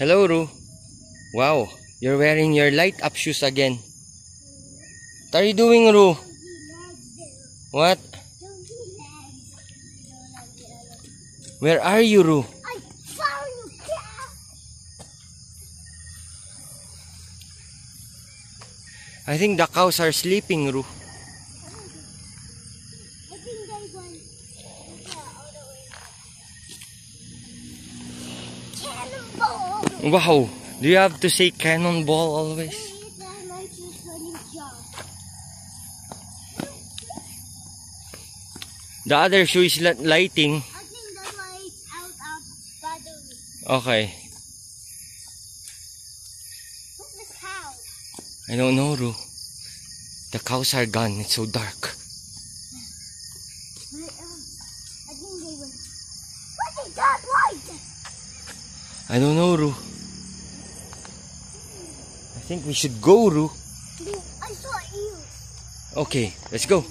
Hello, Ru. Wow, you're wearing your light up shoes again. What are you doing, Ru? What? Where are you, Ru? I found you. I think the cows are sleeping, Ru. I think they went all the way. Cannonball! Wow, do you have to say cannonball always? The other shoe is lighting. I think that's why it's out of battery. Okay. What's the cow? I don't know, Ru. The cows are gone. It's so dark. I think they went. What is that light? I don't know, Ru. I think we should go, Ru. I saw you. Okay, let's go.